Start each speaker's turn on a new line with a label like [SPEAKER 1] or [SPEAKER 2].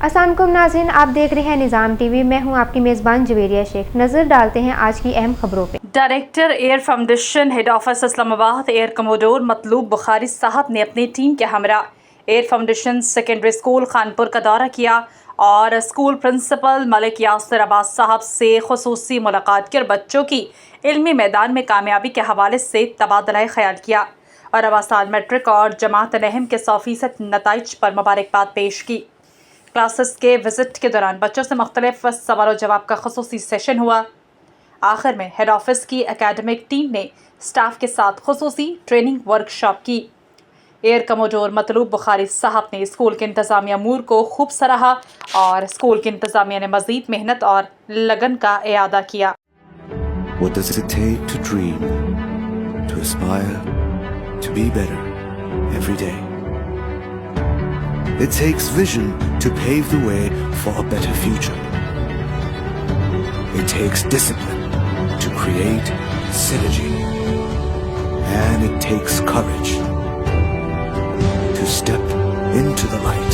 [SPEAKER 1] السلام علیکم ناظرین، آپ دیکھ رہے ہیں نظام ٹی وی، میں ہوں آپ کی میزبان جویریہ شیخ۔ نظر ڈالتے ہیں آج کی اہم خبروں پہ۔
[SPEAKER 2] ڈائریکٹرائیرفاؤنڈیشن فاؤنڈیشن ہیڈ آفس اسلام آباد ائیر کموڈور مطلوب بخاری صاحب نے اپنی ٹیم کے ہمراہ air foundation secondary school Khanpur کا دورہ کیا اور اسکول پرنسپل ملک یاسر عباس صاحب سے خصوصی ملاقات کی اور بچوں کی علمی میدان میں کامیابی کے حوالے سے تبادلہ خیال کیا اور رواں سال میٹرک اور جماعت نہم کے 100% نتائج پر مبارکباد پیش کی۔ کلاسز کے وزٹ کے دوران بچوں سے مختلف سوال و جواب کا خصوصی سیشن ہوا۔ آخر میں ہیڈ آفس کی اکیڈمک ٹیم نے سٹاف کے ساتھ خصوصی ٹریننگ ورکشاپ کی۔ ائیر کموڈور مطلوب بخاری صاحب نے اسکول کے انتظامیہ امور کو خوب سراہا اور اسکول کی انتظامیہ نے مزید محنت اور لگن کا اعادہ کیا۔
[SPEAKER 3] What does it take to dream, to aspire, to be better every day? It takes vision to pave the way for a better future. It takes discipline to create synergy. And it takes courage to step into the light.